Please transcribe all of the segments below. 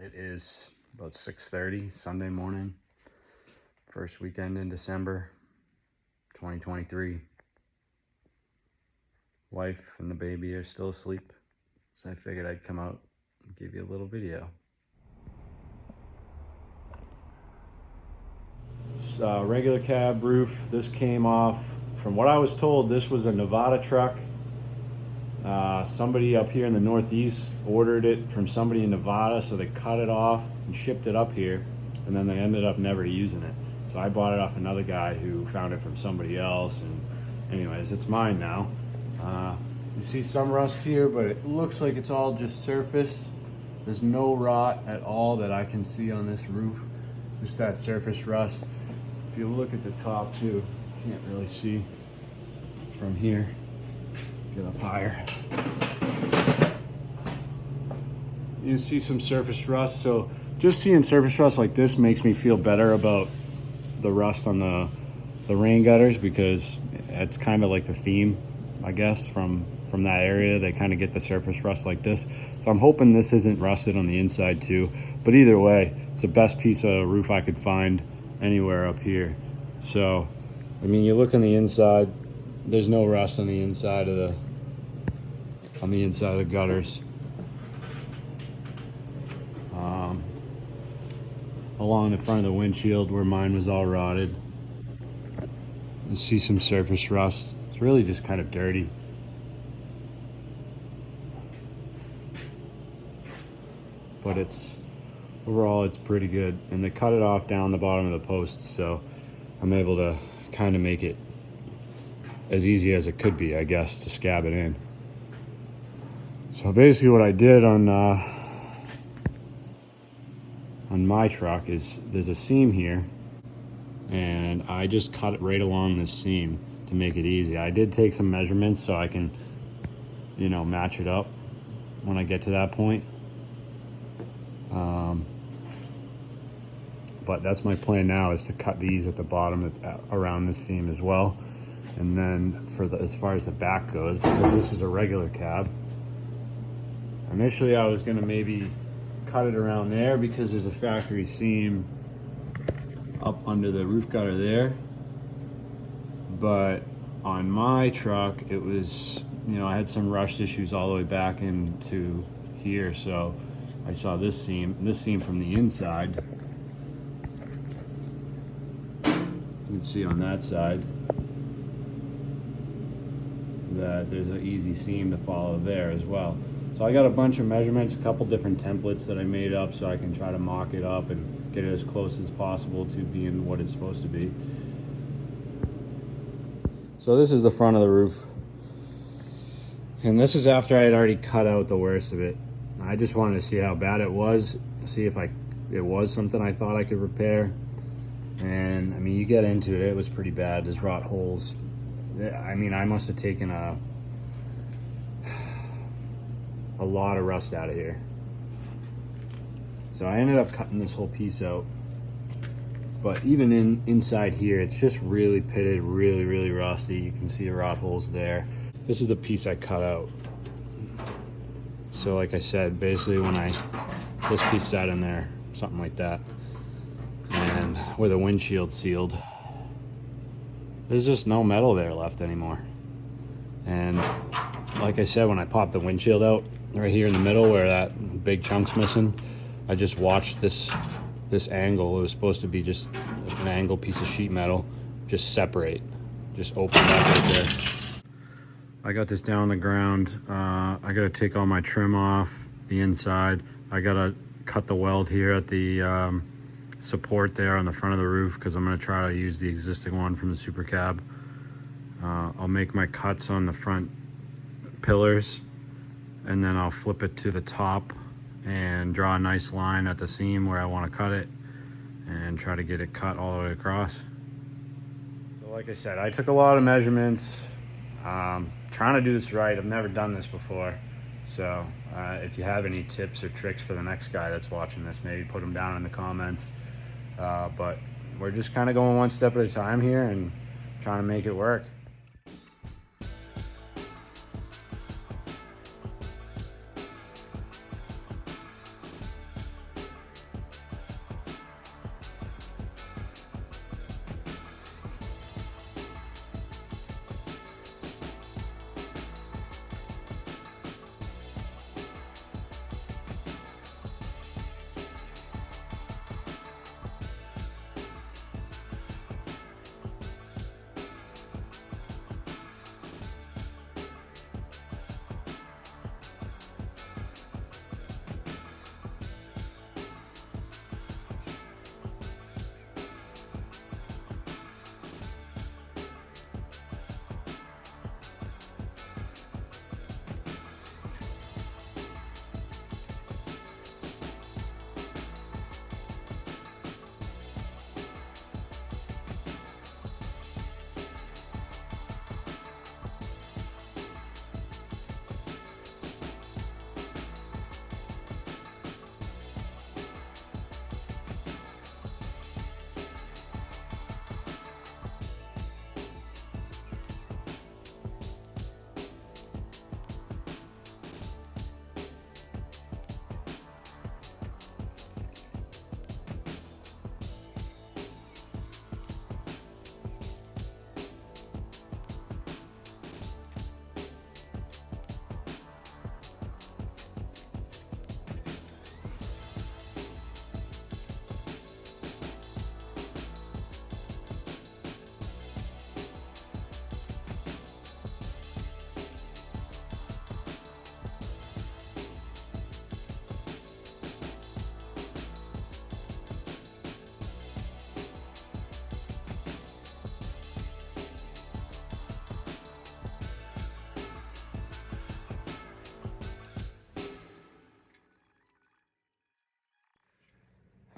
It is about 6:30 Sunday morning, first weekend in December 2023. Wife and the baby are still asleep, so I figured I'd come out and give you a little video. Regular cab roof. This came off, from what I was told, this was a Nevada truck. Somebody up here in the Northeast ordered it from somebody in Nevada, so they cut it off and shipped it up here, and then they ended up never using it. So I bought it off another guy who found it from somebody else, and anyways, it's mine now. You see some rust here, but it looks like it's all just surface. There's no rot at all that I can see on this roof, just that surface rust. If you look at the top too, you can't really see from here. Get up higher. You see some surface rust, so just seeing surface rust like this makes me feel better about the rust on the rain gutters, because it's kind of like the theme, I guess, from that area. They kind of get the surface rust like this. So I'm hoping this isn't rusted on the inside too, but either way, it's the best piece of roof I could find anywhere up here. So I mean, you look on the inside, there's no rust on the inside of the gutters. Along the front of the windshield where mine was all rotted, you see some surface rust. It's really just kind of dirty. But overall it's pretty good. And they cut it off down the bottom of the posts, so I'm able to kind of make it as easy as it could be, I guess, to scab it in. So basically what I did on my truck is, there's a seam here, and I just cut it right along this seam to make it easy. I did take some measurements so I can, match it up when I get to that point. But that's my plan now, is to cut these at the bottom around this seam as well. And then as far as the back goes, because this is a regular cab, initially I was gonna maybe cut it around there because there's a factory seam up under the roof gutter there. But on my truck, it was, I had some rust issues all the way back into here. So I saw this seam from the inside. You can see on that side that there's an easy seam to follow there as well. So I got a bunch of measurements, a couple different templates that I made up so I can try to mock it up and get it as close as possible to being what it's supposed to be. So this is the front of the roof. And this is after I had already cut out the worst of it. I just wanted to see how bad it was, see if it was something I thought I could repair. And I mean, you get into it, it was pretty bad. There's rot holes. I mean, I must have taken a lot of rust out of here. So I ended up cutting this whole piece out. But even inside here, it's just really pitted, really, really rusty. You can see the rot holes there. This is the piece I cut out. So like I said, basically this piece sat in there, something like that. And where the windshield sealed, there's just no metal there left anymore. And like I said, when I popped the windshield out, right here in the middle where that big chunk's missing, I just watched this angle. It was supposed to be just an angle piece of sheet metal, just separate, just open up right there. I got this down on the ground. I gotta take all my trim off the inside. I gotta cut the weld here at the support there on the front of the roof, because I'm gonna try to use the existing one from the supercab. I'll make my cuts on the front pillars, and then I'll flip it to the top and draw a nice line at the seam where I want to cut it, and try to get it cut all the way across. So like I said, I took a lot of measurements, trying to do this right. I've never done this before. So if you have any tips or tricks for the next guy that's watching this, maybe put them down in the comments. But we're just kind of going one step at a time here and trying to make it work.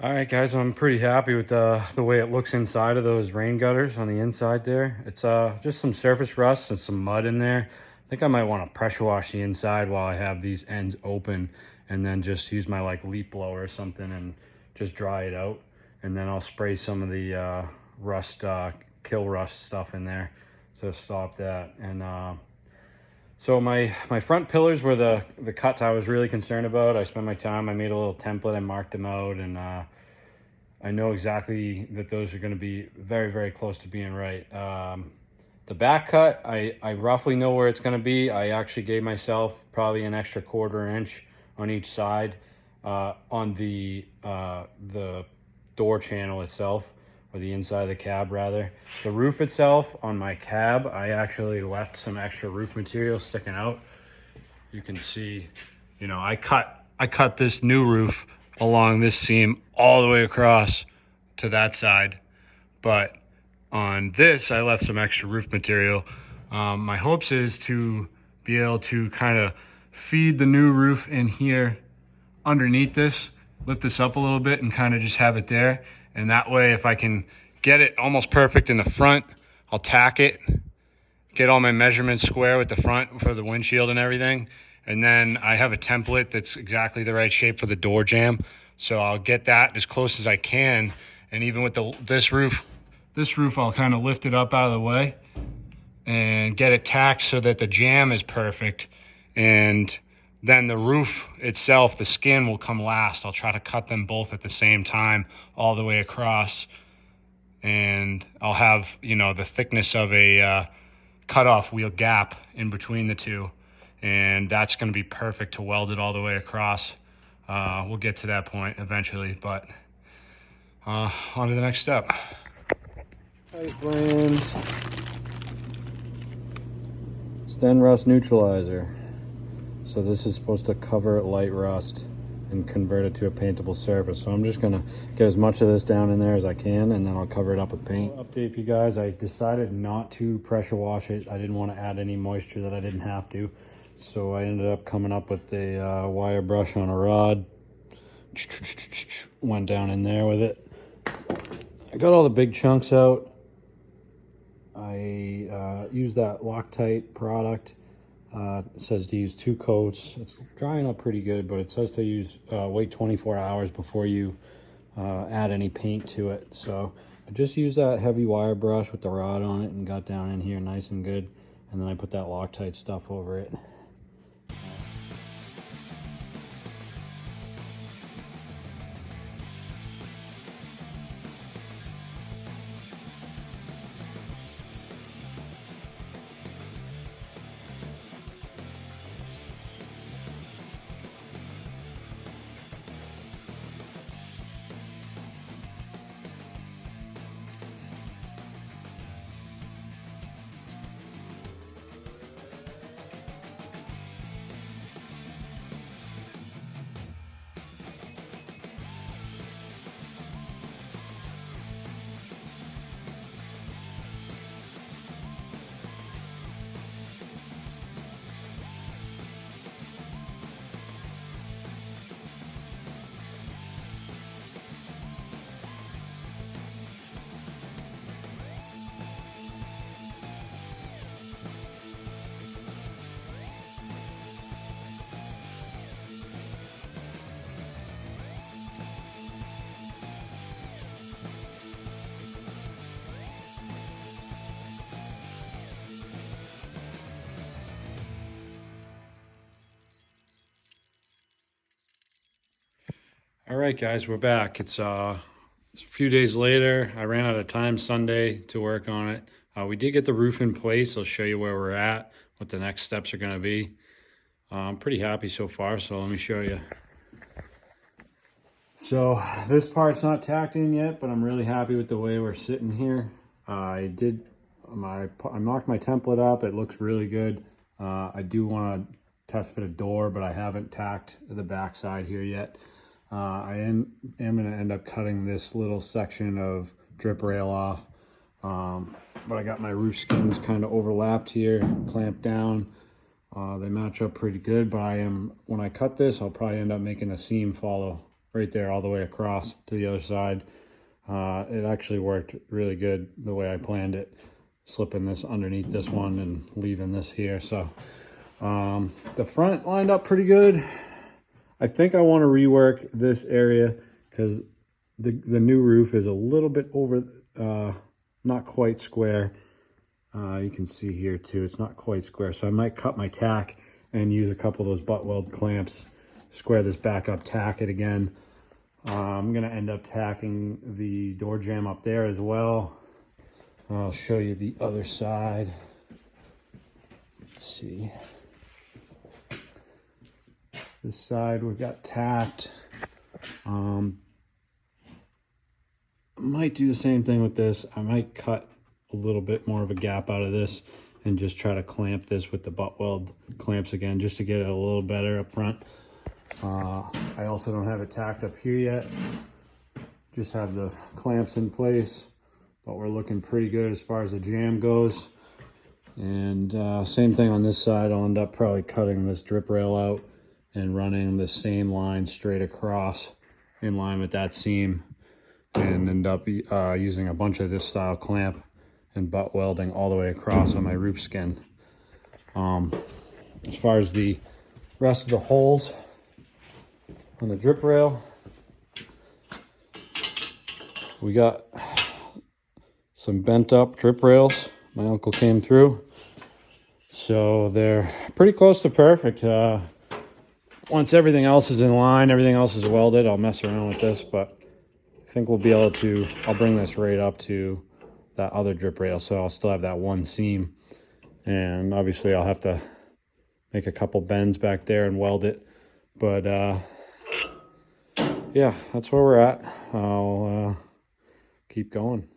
All right, guys, I'm pretty happy with the way it looks inside of those rain gutters on the inside there. It's just some surface rust and some mud in there. I think I might want to pressure wash the inside while I have these ends open, and then just use my like leaf blower or something and just dry it out. And then I'll spray some of the rust, kill rust stuff in there to stop that. And so my front pillars were the cuts I was really concerned about. I spent my time, I made a little template, I marked them out, and I know exactly that those are going to be very, very close to being right. The back cut, I roughly know where it's going to be. I actually gave myself probably an extra 1/4 inch on each side on the door channel itself, or the inside of the cab rather. The roof itself on my cab, I actually left some extra roof material sticking out. You can see, you know, I cut this new roof along this seam all the way across to that side, but on this I left some extra roof material. My hopes is to be able to kind of feed the new roof in here underneath this, lift this up a little bit and kind of just have it there. And that way, if I can get it almost perfect in the front, I'll tack it, get all my measurements square with the front for the windshield and everything. And then I have a template that's exactly the right shape for the door jamb. So I'll get that as close as I can. And even with this roof, I'll kind of lift it up out of the way and get it tacked so that the jamb is perfect. And then the roof itself, the skin will come last. I'll try to cut them both at the same time all the way across. And I'll have, you know, the thickness of a cutoff wheel gap in between the two. And that's going to be perfect to weld it all the way across. We'll get to that point eventually, but on to the next step. Pipe blend, Sten rust neutralizer. So this is supposed to cover light rust and convert it to a paintable surface. So I'm just gonna get as much of this down in there as I can, and then I'll cover it up with paint. Update for you guys, I decided not to pressure wash it. I didn't want to add any moisture that I didn't have to. So I ended up coming up with a wire brush on a rod. Went down in there with it. I got all the big chunks out. I used that Loctite product. It says to use 2 coats. It's drying up pretty good, but it says to use wait 24 hours before you add any paint to it. So I just used that heavy wire brush with the rod on it and got down in here nice and good. And then I put that Loctite stuff over it. All right, guys, we're back. It's a few days later. I ran out of time Sunday to work on it. We did get the roof in place. I'll show you where we're at, what the next steps are going to be. I'm pretty happy so far, so let me show you. So this part's not tacked in yet, but I'm really happy with the way we're sitting here. I marked my template up. It looks really good. I do want to test fit a door, but I haven't tacked the back side here yet. I am going to end up cutting this little section of drip rail off. But I got my roof skins kind of overlapped here, clamped down. They match up pretty good, but when I cut this, I'll probably end up making the seam follow right there all the way across to the other side. It actually worked really good the way I planned it, slipping this underneath this one and leaving this here. So the front lined up pretty good. I think I want to rework this area because the new roof is a little bit over, not quite square. You can see here too, it's not quite square. So I might cut my tack and use a couple of those butt weld clamps, square this back up, tack it again. I'm gonna end up tacking the door jamb up there as well. I'll show you the other side. Let's see. This side we've got tacked. Might do the same thing with this. I might cut a little bit more of a gap out of this and just try to clamp this with the butt weld clamps again, just to get it a little better up front. I also don't have it tacked up here yet. Just have the clamps in place, but we're looking pretty good as far as the jamb goes. And same thing on this side. I'll end up probably cutting this drip rail out and running the same line straight across in line with that seam, and end up using a bunch of this style clamp and butt welding all the way across on my roof skin. As far as the rest of the holes on the drip rail, we got some bent up drip rails. My uncle came through, so they're pretty close to perfect. Once everything else is in line, everything else is welded, I'll mess around with this, but I think we'll be able to, I'll bring this right up to that other drip rail, so I'll still have that one seam. And obviously I'll have to make a couple bends back there and weld it. But yeah, that's where we're at. I'll keep going.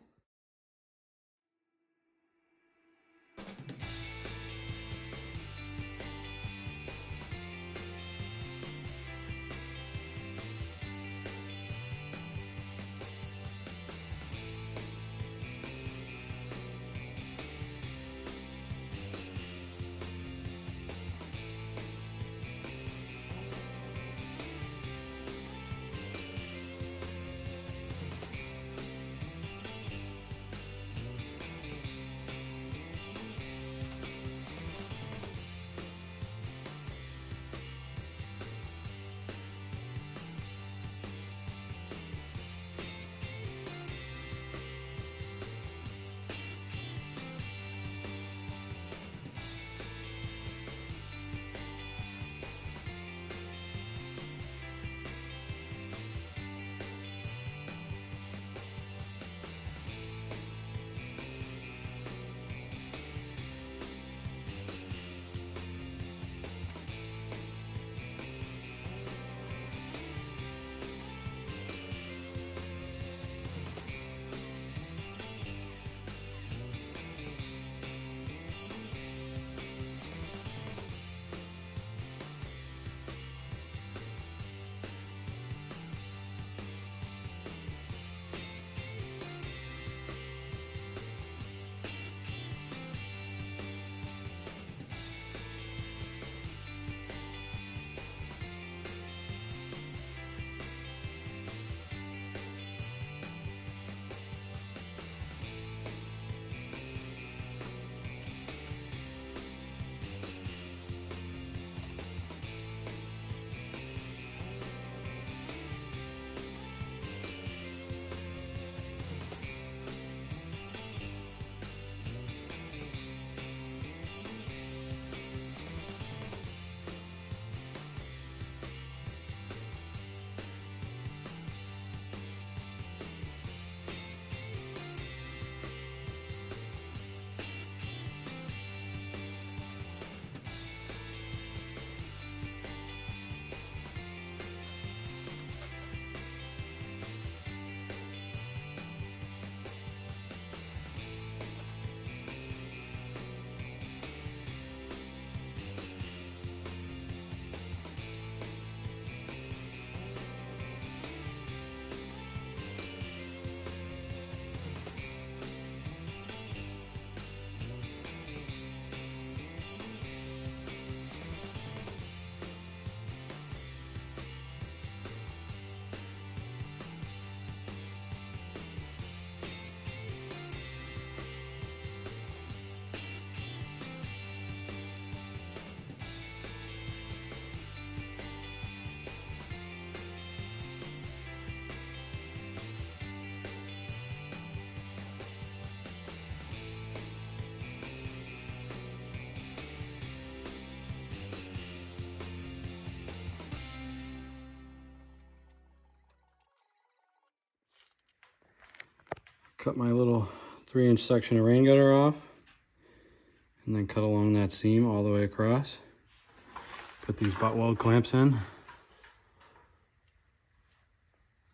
cut my little 3-inch section of rain gutter off, and then cut along that seam all the way across. Put these butt weld clamps in.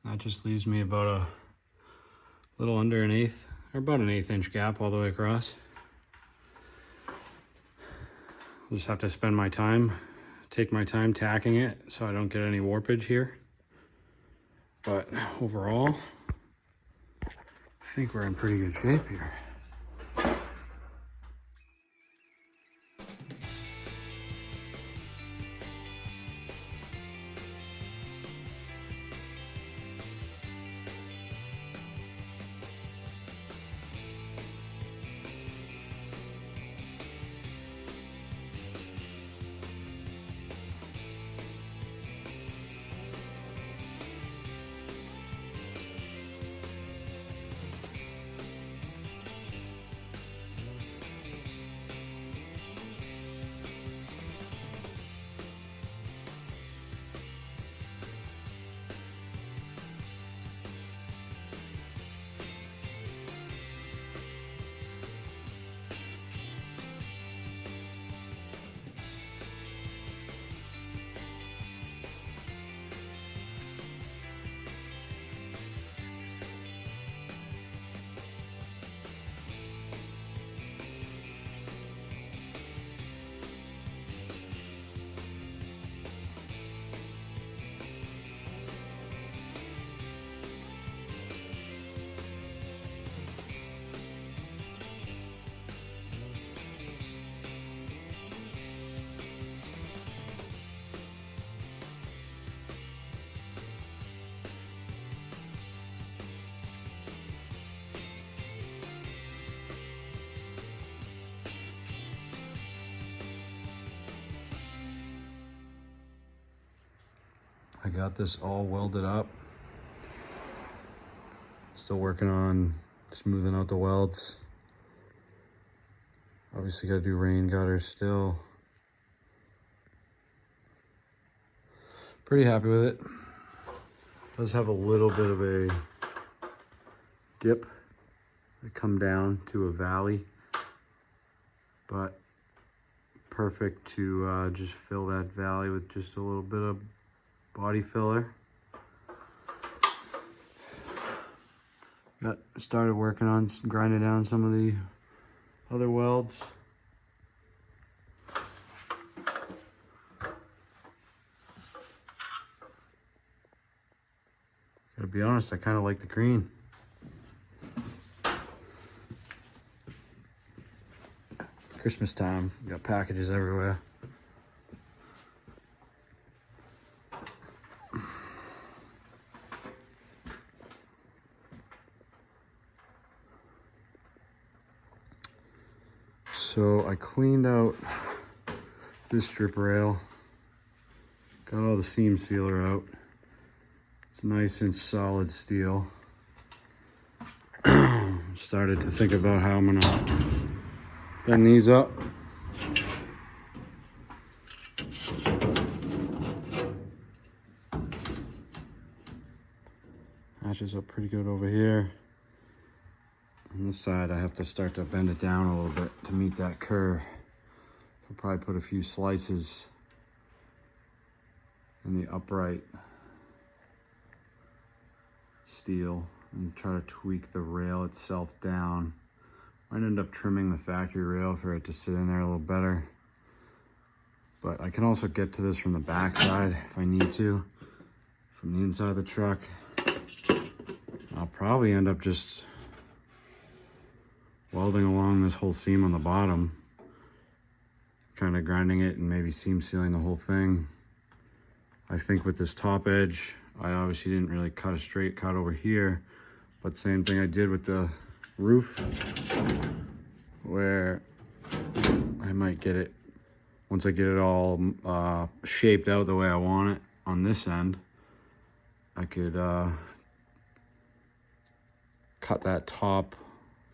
That just leaves me about a little under 1/8, or about an 1/8 inch gap all the way across. I'll just have to spend my time, take my time tacking it so I don't get any warpage here. But overall, I think we're in pretty good shape here. I got this all welded up. Still working on smoothing out the welds. Obviously got to do rain gutters still. Pretty happy with it. Does have a little bit of a dip that come down to a valley, but perfect to just fill that valley with just a little bit of body filler. Got started working on grinding down some of the other welds. Gotta be honest, I kind of like the green. Christmas time, got packages everywhere. So I cleaned out this strip rail, got all the seam sealer out. It's nice and solid steel. Started to think about how I'm gonna bend these up. Matches up pretty good over here. On this side, I have to start to bend it down a little bit to meet that curve. I'll probably put a few slices in the upright steel and try to tweak the rail itself down. Might end up trimming the factory rail for it to sit in there a little better. But I can also get to this from the back side if I need to, from the inside of the truck. I'll probably end up just welding along this whole seam on the bottom, kind of grinding it and maybe seam sealing the whole thing. I think with this top edge, I obviously didn't really cut a straight cut over here, but same thing I did with the roof, where I might get it, once I get it all shaped out the way I want it on this end, I could cut that top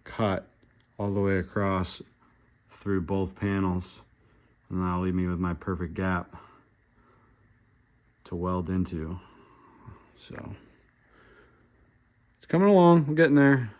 cut all the way across through both panels, and that'll leave me with my perfect gap to weld into. So it's coming along, I'm getting there.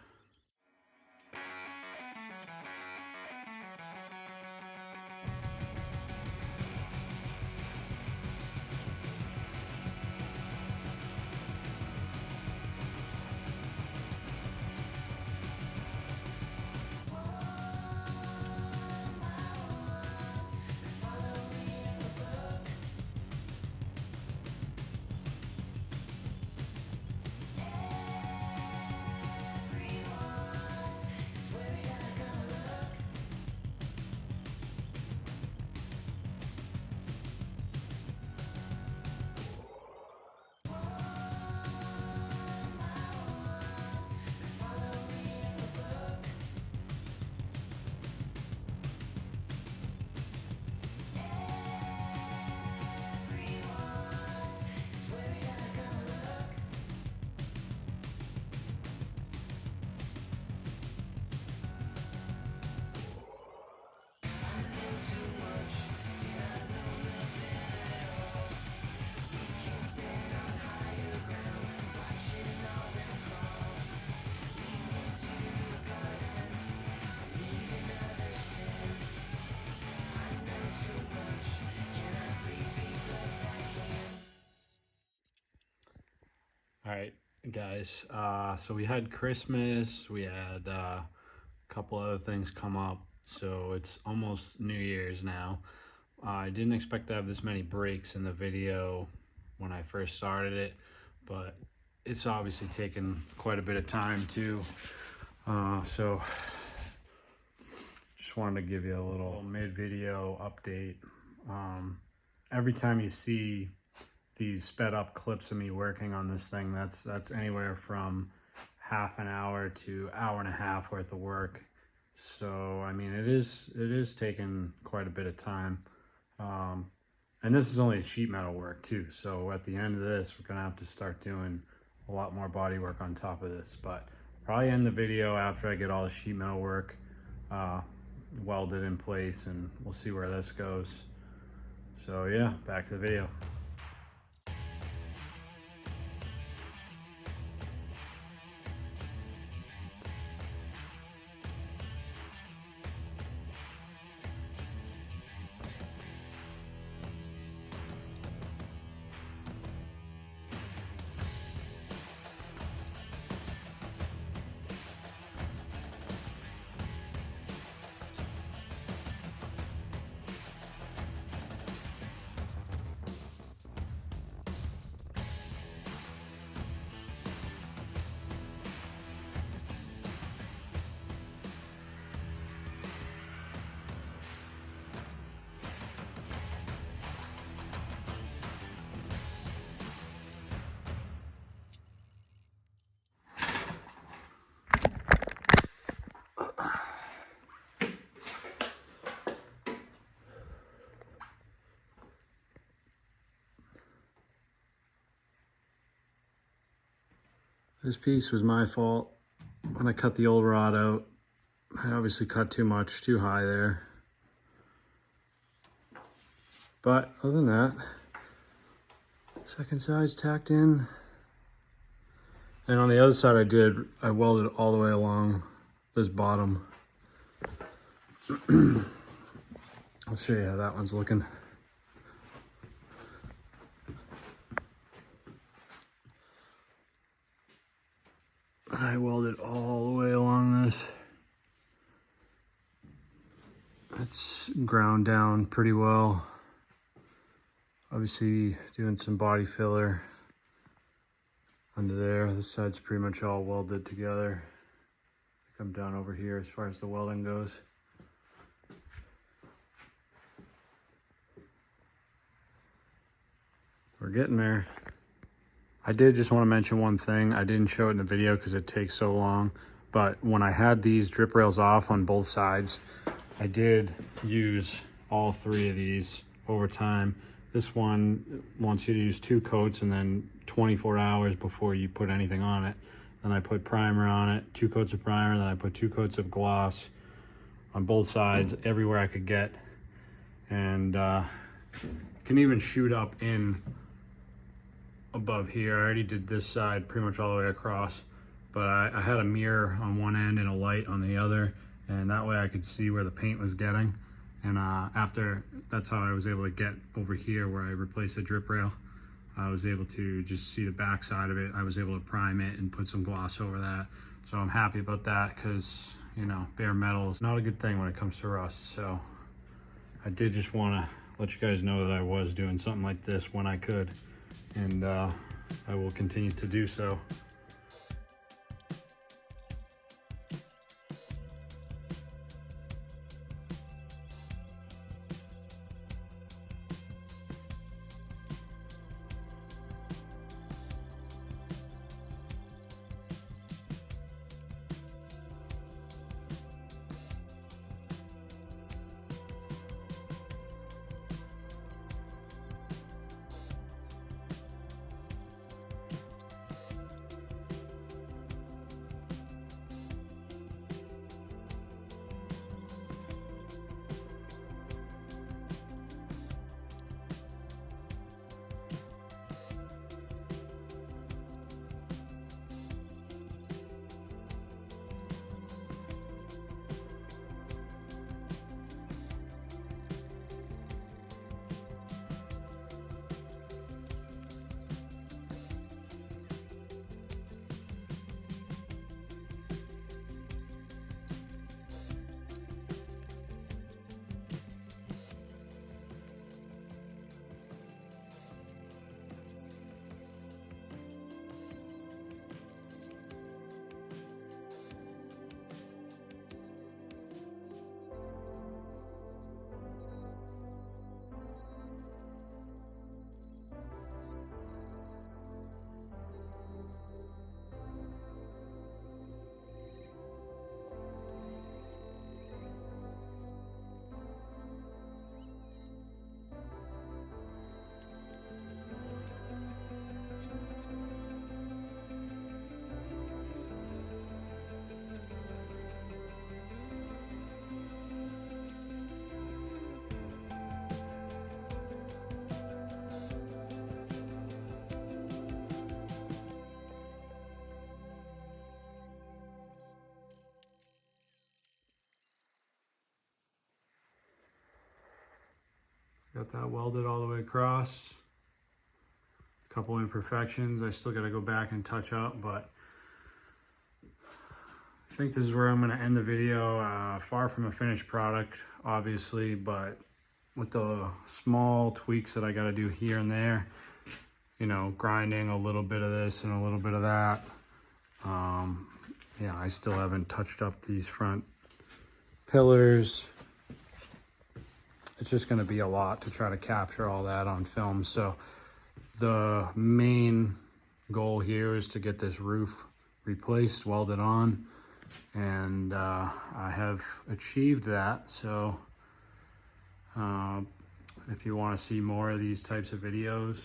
guys. So we had Christmas, we had a couple other things come up, so it's almost New Year's now. I didn't expect to have this many breaks in the video when I first started it, but it's obviously taken quite a bit of time too. So just wanted to give you a little mid-video update. Every time you see these sped up clips of me working on this thing, that's anywhere from half an hour to hour and a half worth of work. So I mean, it is taking quite a bit of time, and this is only sheet metal work too. So at the end of this, we're gonna have to start doing a lot more body work on top of this. But probably end the video after I get all the sheet metal work welded in place, and we'll see where this goes. So yeah, back to the video. This piece was my fault. When I cut the old rod out, I obviously cut too much, too high there. But other than that, second side's tacked in. And on the other side I welded it all the way along this bottom. I'll show you how that one's looking. I welded all the way along this. It's ground down pretty well. Obviously doing some body filler under there. This side's pretty much all welded together. Come down over here as far as the welding goes. We're getting there. I did just want to mention one thing. I didn't show it in the video because it takes so long, but when I had these drip rails off on both sides, I did use all three of these over time. This one wants you to use 2 coats and then 24 hours before you put anything on it. Then I put primer on it, 2 coats of primer, then I put 2 coats of gloss on both sides, everywhere I could get. And can even shoot up in above here. I already did this side pretty much all the way across, but I had a mirror on one end and a light on the other, and that way I could see where the paint was getting. And after, that's how I was able to get over here where I replaced the drip rail. I was able to just see the back side of it. I was able to prime it and put some gloss over that. So I'm happy about that because, you know, bare metal is not a good thing when it comes to rust. So I did just want to let you guys know that I was doing something like this when I could. And I will continue to do so. Got that welded all the way across. A couple imperfections I still got to go back and touch up, but I think this is where I'm going to end the video. Far from a finished product, obviously, but with the small tweaks that I got to do here and there, you know, grinding a little bit of this and a little bit of that. Yeah, I still haven't touched up these front pillars. It's just going to be a lot to try to capture all that on film. So the main goal here is to get this roof replaced, welded on, and I have achieved that. So if you want to see more of these types of videos,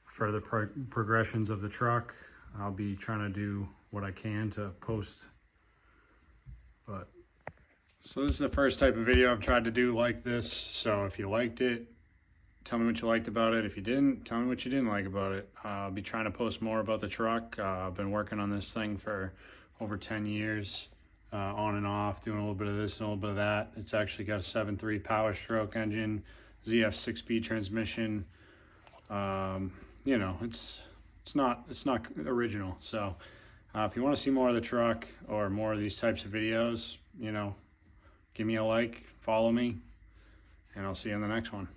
further progressions of the truck, I'll be trying to do what I can to post. But so this is the first type of video I've tried to do like this. So if you liked it, tell me what you liked about it. If you didn't, tell me what you didn't like about it. I'll be trying to post more about the truck. I've been working on this thing for over 10 years, on and off, doing a little bit of this and a little bit of that. It's actually got a 7.3 Power Stroke engine, ZF 6-speed transmission. You know, it's not original. So if you want to see more of the truck or more of these types of videos, you know, give me a like, follow me, and I'll see you in the next one.